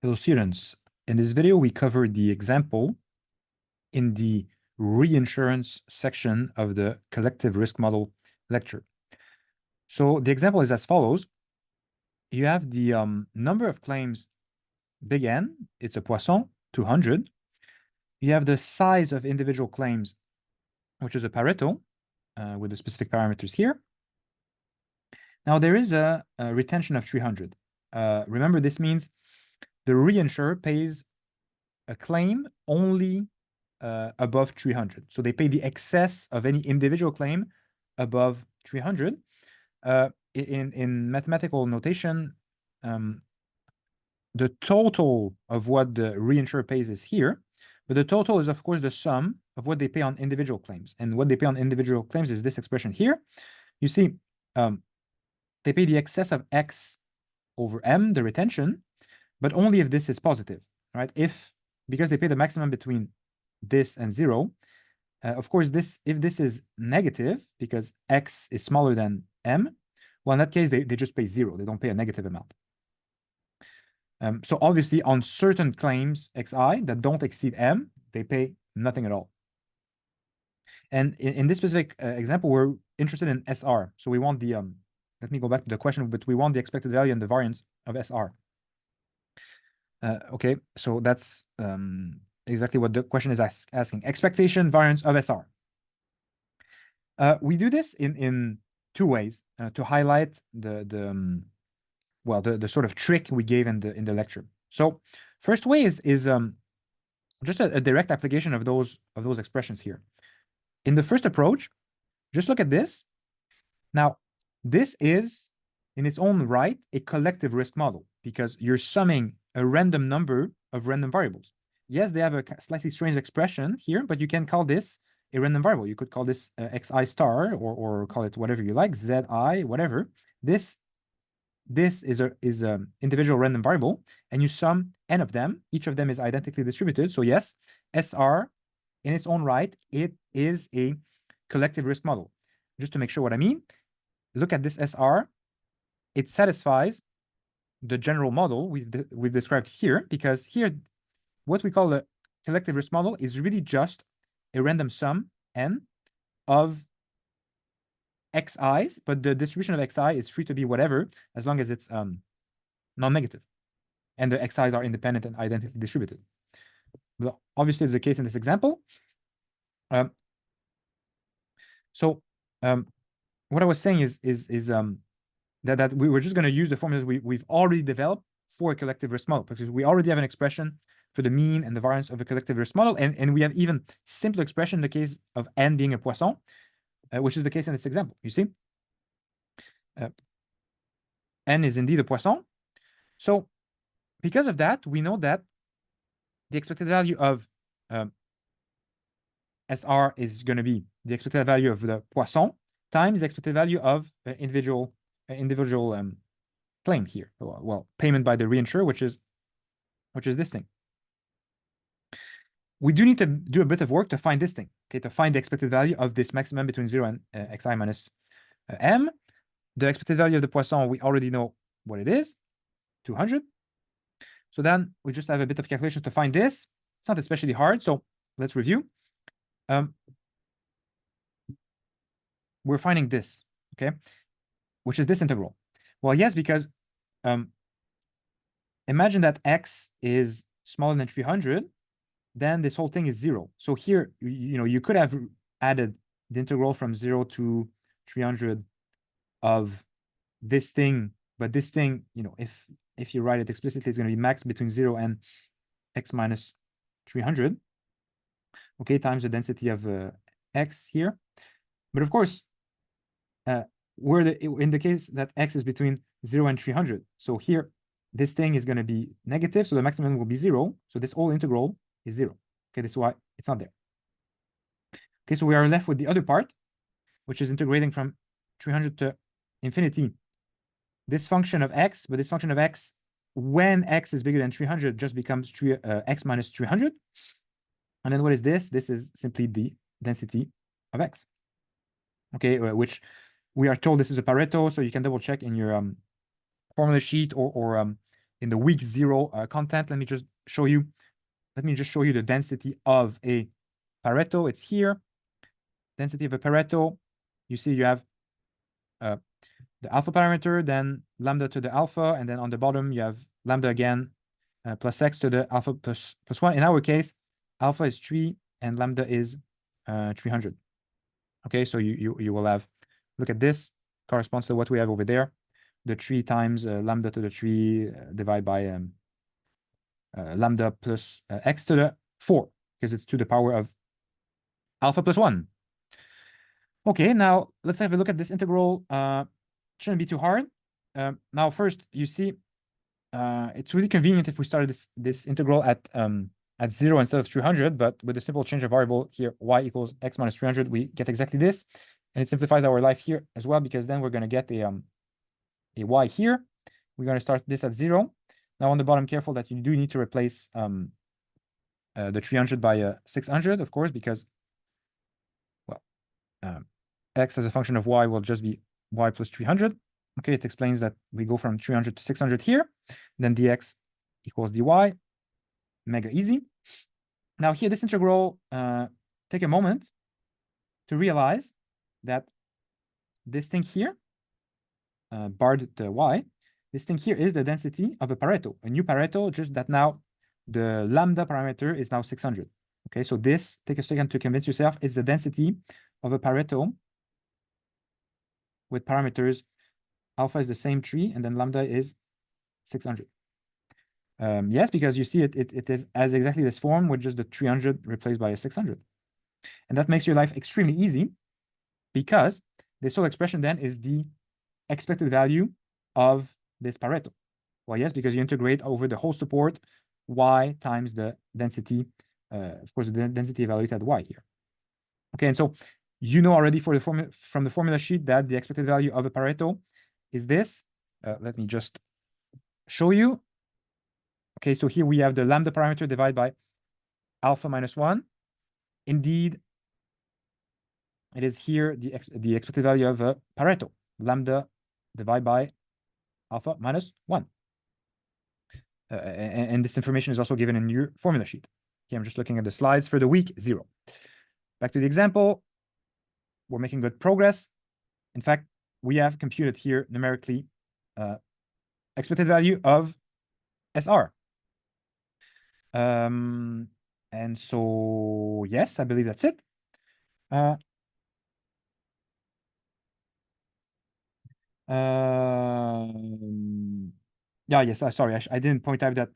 Hello students, in this video we covered the example in the reinsurance section of the collective risk model lecture. So the example is as follows. You have the number of claims big N, it's a Poisson, 200. You have the size of individual claims, which is a Pareto, with the specific parameters here. Now there is a retention of 300. Remember, this means the reinsurer pays a claim only above 300. So they pay the excess of any individual claim above 300. In mathematical notation, the total of what the reinsurer pays is here, but the total is, of course, the sum of what they pay on individual claims. And what they pay on individual claims is this expression here. You see, they pay the excess of X over M, the retention, but only if this is positive, right? Because they pay the maximum between this and 0, of course, if this is negative, because X is smaller than M, well, in that case, they just pay 0. They don't pay a negative amount. So obviously, on certain claims, XI, that don't exceed M, they pay nothing at all. And in this specific example, we're interested in SR. So we want the, let me go back to the question, but we want the expected value and the variance of SR. Okay, so that's exactly what the question is asking. Expectation variance of SR. We do this in two ways to highlight the sort of trick we gave in the lecture. So first way is just a direct application of those expressions here. In the first approach, just look at this. Now, this is in its own right a collective risk model because you're summing a random number of random variables. Yes, they have a slightly strange expression here, but you can call this a random variable. You could call this xi star or call it whatever you like, zi, whatever. This is a individual random variable, and you sum n of them. Each of them is identically distributed. So yes, SR in its own right, it is a collective risk model. Just to make sure what I mean, look at this SR. It satisfies the general model we've described here, because here, what we call a collective risk model is really just a random sum n of xi's, but the distribution of xi is free to be whatever, as long as it's non-negative, and the xi's are independent and identically distributed. Well, obviously, it's the case in this example. What I was saying is that we were just going to use the formulas we've already developed for a collective risk model, because we already have an expression for the mean and the variance of a collective risk model, and we have even simpler expression in the case of n being a Poisson, which is the case in this example. You see, n is indeed a Poisson. So because of that, we know that the expected value of SR is going to be the expected value of the Poisson times the expected value of individual claim here. Well, payment by the reinsurer, which is this thing. We do need to do a bit of work to find this thing, okay, to find the expected value of this maximum between 0 and xi minus m. The expected value of the Poisson, we already know what it is, 200. So then we just have a bit of calculation to find this. It's not especially hard, so let's review. We're finding this, okay, which is this integral. Well, yes, because imagine that x is smaller than 300, then this whole thing is 0. So here, you could have added the integral from 0 to 300 of this thing, but this thing, if you write it explicitly, it's going to be max between 0 and x minus 300, okay, times the density of x here. But of course, in the case that x is between 0 and 300, so here, this thing is going to be negative, so the maximum will be 0. So this whole integral is 0. Okay, this is why it's not there. Okay, so we are left with the other part, which is integrating from 300 to infinity. This function of x, but this function of x, when x is bigger than 300, just becomes x minus 300. And then what is this? This is simply the density of x. Okay, which we are told this is a Pareto, so you can double check in your formula sheet, or in the week 0 content. Let me just show you the density of a Pareto. It's here. Density of a Pareto. You see you have the alpha parameter, then lambda to the alpha, and then on the bottom you have lambda again plus x to the alpha plus 1. In our case, alpha is 3 and lambda is 300. Okay, so you will have, look at this, corresponds to what we have over there. The 3 times lambda to the 3 divided by lambda plus x to the 4, because it's to the power of alpha plus 1. Okay, now let's have a look at this integral. Shouldn't be too hard. Now, first, you see, it's really convenient if we started this integral at 0 instead of 300, but with a simple change of variable here, y equals x minus 300, we get exactly this, and it simplifies our life here as well, because then we're going to get a y here. We're going to start this at 0. Now on the bottom, careful that you do need to replace the 300 by 600, of course, because, well, x as a function of y will just be y plus 300. Okay, it explains that we go from 300 to 600 here. Then dx equals dy. Mega easy. Now here, this integral, take a moment to realize that this thing here, barred the y, this thing here is the density of a Pareto, a new Pareto, just that now the lambda parameter is now 600. Okay, so this, take a second to convince yourself, is the density of a Pareto with parameters alpha is the same 3, and then lambda is 600. Yes, because you see it is as exactly this form with just the 300 replaced by a 600. And that makes your life extremely easy, because this whole expression then is the expected value of this Pareto. Well, yes, because you integrate over the whole support y times the density, of course, the density evaluated at y here. Okay, and so you know already for the from the formula sheet that the expected value of a Pareto is this. Let me just show you. Okay, so here we have the lambda parameter divided by alpha minus 1. Indeed, it is here the expected value of a Pareto, lambda divided by alpha minus 1. And this information is also given in your formula sheet. Okay, I'm just looking at the slides for the week 0. Back to the example. We're making good progress. In fact, we have computed here numerically expected value of SR. And so, yes, I believe that's it. Yeah, yes, sorry, I didn't point out that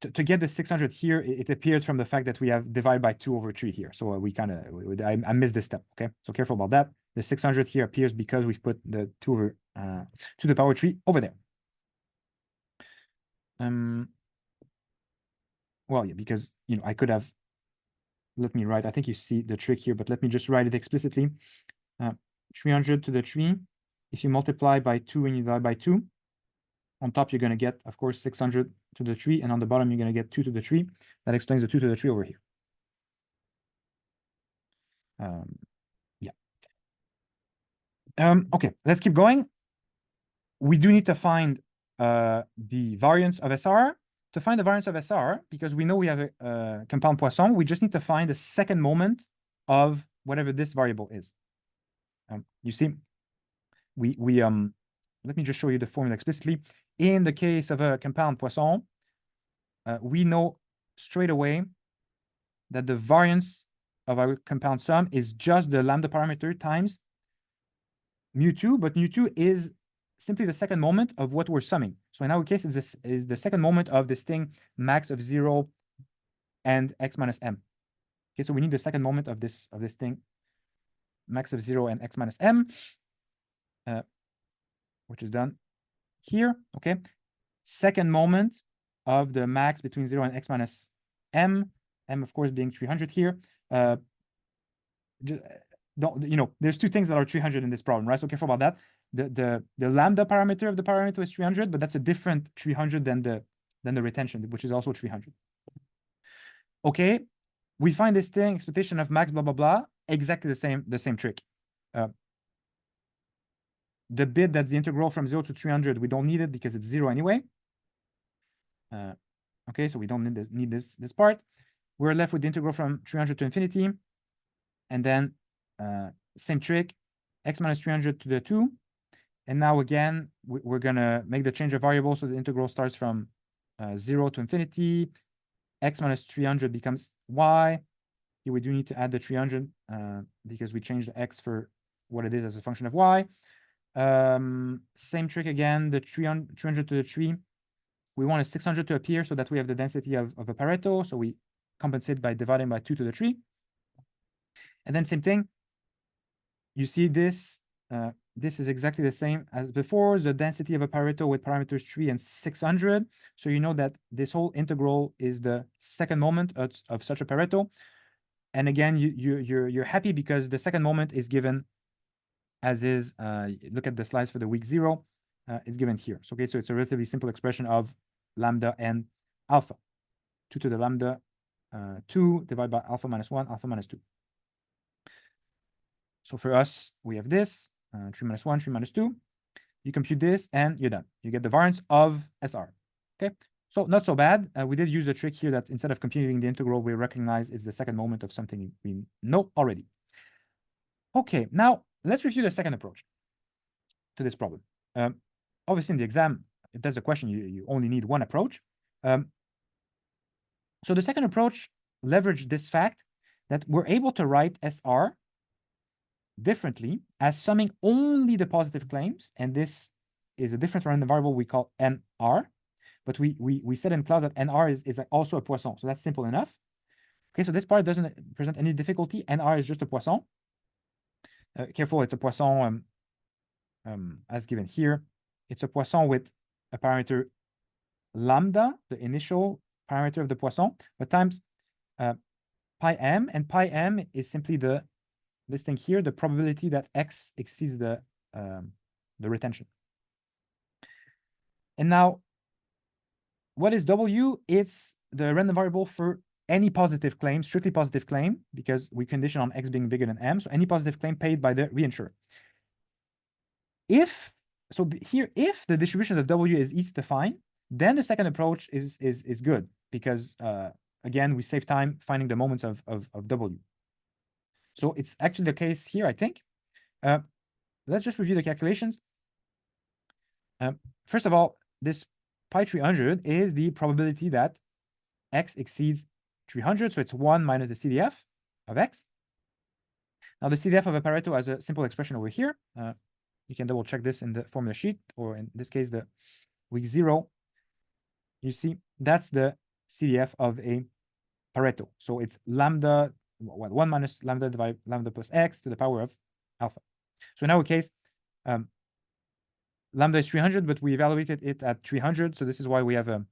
to get the 600 here, it appears from the fact that we have divided by 2 over 3 here. So we kind of, I missed this step, okay? So careful about that. The 600 here appears because we've put the 2 over, to the power 3 over there. Well, yeah, because, you know, I could have, let me write, I think you see the trick here, but let me just write it explicitly. 300 to the 3. If you multiply by 2 and you divide by 2, on top, you're going to get, of course, 600 to the 3, and on the bottom, you're going to get 2 to the 3. That explains the 2 to the 3 over here. Yeah. Okay, let's keep going. We do need to find the variance of SR. To find the variance of SR, because we know we have a compound Poisson, we just need to find the second moment of whatever this variable is. You see, let me just show you the formula explicitly. In the case of a compound Poisson, we know straight away that the variance of our compound sum is just the lambda parameter times mu2, but mu2 is simply the second moment of what we're summing. So in our case, this is the second moment of this thing, max of 0 and x minus m. Okay, so we need the second moment of this thing, max of 0 and x minus m, which is done here. Okay, second moment of the max between 0 and x minus m, m of course being 300 here. You know, there's 2 things that are 300 in this problem, right? So careful about that. The lambda parameter of the parameter is 300, but that's a different 300 than the retention, which is also 300. Okay, we find this thing, expectation of max blah blah blah, exactly the same trick. The bit that's the integral from 0 to 300, we don't need it because it's 0 anyway. Okay, so we don't need this part. We're left with the integral from 300 to infinity. And then same trick, x minus 300 to the 2. And now again, we're going to make the change of variable. So the integral starts from 0 to infinity. X minus 300 becomes y. Here we do need to add the 300 because we changed the x for what it is as a function of y. Same trick again, the 300 to the 3. We want a 600 to appear so that we have the density of a Pareto. So we compensate by dividing by 2 to the 3. And then same thing. You see this. This is exactly the same as before, the density of a Pareto with parameters 3 and 600. So you know that this whole integral is the second moment of such a Pareto. And again, you're happy because the second moment is given as is. Look at the slides for the week 0. It's given here. So, okay, so it's a relatively simple expression of lambda and alpha. 2 to the lambda 2 divided by alpha minus 1, alpha minus 2. So for us, we have this, 3 minus 1, 3 minus 2. You compute this, and you're done. You get the variance of SR. Okay, so not so bad. We did use a trick here that instead of computing the integral, we recognize it's the second moment of something we know already. Okay, now let's review the second approach to this problem. Obviously, in the exam, if there's a question, you only need one approach. So the second approach leveraged this fact that we're able to write SR differently as summing only the positive claims, and this is a different random variable we call NR, but we said in class that NR is also a Poisson, so that's simple enough. Okay, so this part doesn't present any difficulty. NR is just a Poisson. Careful, it's a Poisson as given here. It's a Poisson with a parameter lambda, the initial parameter of the Poisson, but times pi m, and pi m is simply this thing here, the probability that x exceeds the retention. And now, what is W? It's the random variable for any positive claim, strictly positive claim, because we condition on x being bigger than m. So any positive claim paid by the reinsurer. If the distribution of W is easy to find, then the second approach is good because again, we save time finding the moments of W. So it's actually the case here, I think. Let's just review the calculations. First of all, this pi 300 is the probability that x exceeds 300. So it's 1 minus the CDF of x. Now the CDF of a Pareto has a simple expression over here. You can double check this in the formula sheet, or in this case, the week 0. You see, that's the CDF of a Pareto. So it's lambda, 1 minus lambda divided lambda plus x to the power of alpha. So in our case, lambda is 300, but we evaluated it at 300. So this is why we have a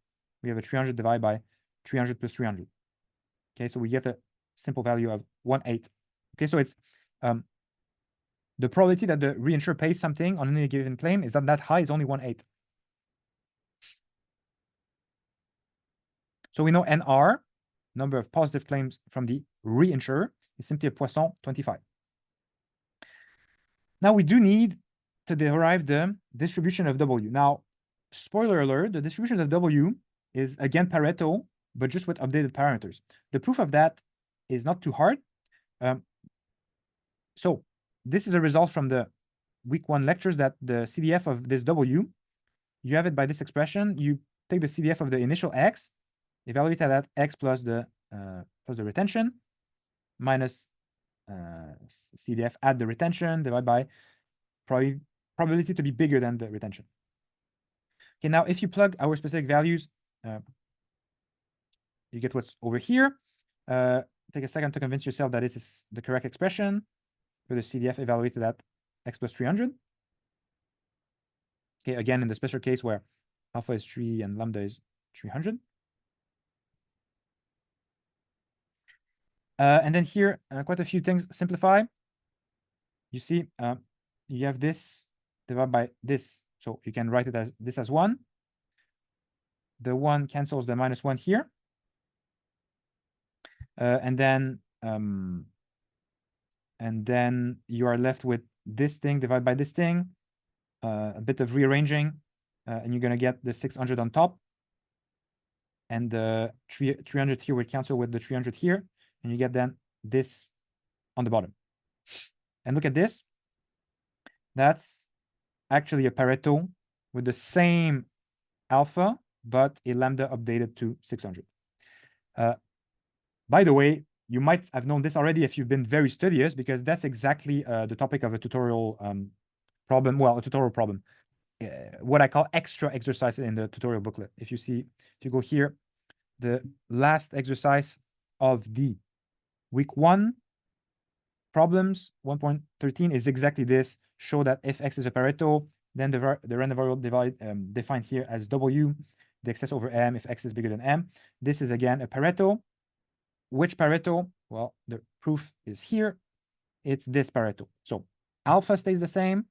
300 divided by 300 plus 300. Okay, so we get a simple value of 1/8. Okay, so it's the probability that the reinsurer pays something on any given claim is not that high. It's only 1/8. So we know NR, number of positive claims from the reinsurer, is simply a Poisson 25. Now we do need to derive the distribution of W. Now, spoiler alert, the distribution of W is again Pareto, but just with updated parameters. The proof of that is not too hard. So this is a result from the week 1 lectures that the CDF of this W, you have it by this expression. You take the CDF of the initial x, evaluate that at x plus the retention, minus CDF at the retention, divided by probability to be bigger than the retention. Okay, now if you plug our specific values, you get what's over here. Take a second to convince yourself that this is the correct expression for the CDF evaluated at x plus 300. Okay, again, in the special case where alpha is 3 and lambda is 300. And then here, quite a few things simplify. You see, you have this divided by this. So you can write it as this as 1. The 1 cancels the minus 1 here. And then you are left with this thing divided by this thing, a bit of rearranging, and you're going to get the 600 on top. and the 300 here would cancel with the 300 here, and you get then this on the bottom. And look at this. That's actually a Pareto with the same alpha, but a lambda updated to 600. By the way, you might have known this already if you've been very studious, because that's exactly the topic of a tutorial problem. Well, a tutorial problem. What I call extra exercise in the tutorial booklet. If you go here, the last exercise of the week 1 problems 1.13 is exactly this. Show that if X is a Pareto, then the random variable defined here as W, the excess over M if X is bigger than M. This is again a Pareto. Which Pareto? Well, the proof is here. It's this Pareto. So alpha stays the same,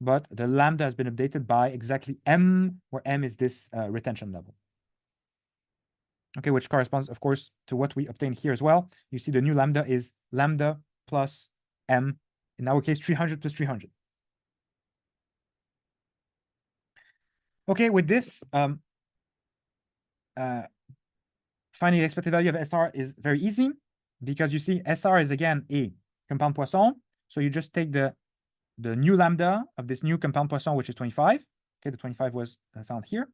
but the lambda has been updated by exactly M, where M is this retention level. Okay, which corresponds, of course, to what we obtained here as well. You see the new lambda is lambda plus M, in our case, 300 plus 300. Okay, with this, finding the expected value of SR is very easy, because you see SR is again a compound Poisson. So you just take the new lambda of this new compound Poisson, which is 25. Okay, the 25 was found here,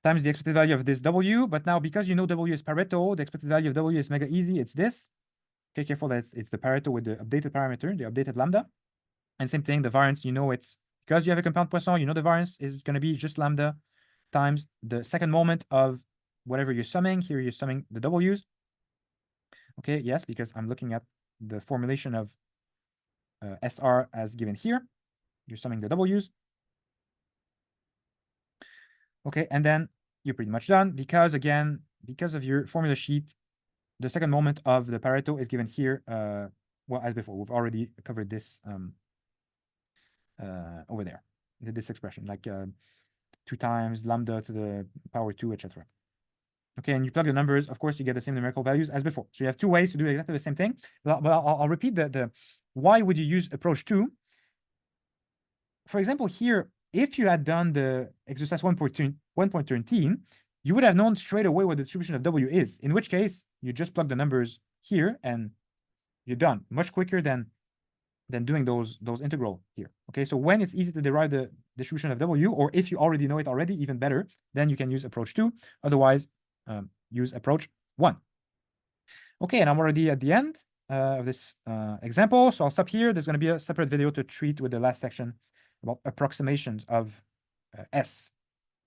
times the expected value of this W. But now, because you know W is Pareto, the expected value of W is mega easy. It's this. Okay, careful that it's the Pareto with the updated parameter, the updated lambda. And same thing, the variance, you know, it's because you have a compound Poisson, you know the variance is going to be just lambda times the second moment of whatever you're summing. Here you're summing the W's. Okay, yes, because I'm looking at the formulation of SR as given here. You're summing the W's. Okay, and then you're pretty much done, because again, because of your formula sheet, the second moment of the Pareto is given here. Well, as before, we've already covered this over there. This expression, like 2 times lambda to the power 2, etc. Okay, and you plug the numbers, of course, you get the same numerical values as before. So you have 2 ways to do exactly the same thing. But I'll repeat the why would you use approach 2? For example, here, if you had done the exercise 1.13, you would have known straight away what the distribution of W is, in which case you just plug the numbers here and you're done, much quicker than doing those integral here. Okay, so when it's easy to derive the distribution of W, or if you already know it already, even better, then you can use approach 2. Otherwise, use approach 1. Okay, and I'm already at the end of this example, so I'll stop here. There's going to be a separate video to treat with the last section about approximations of S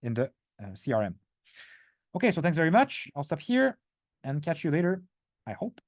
in the CRM. Okay, so thanks very much. I'll stop here and catch you later, I hope.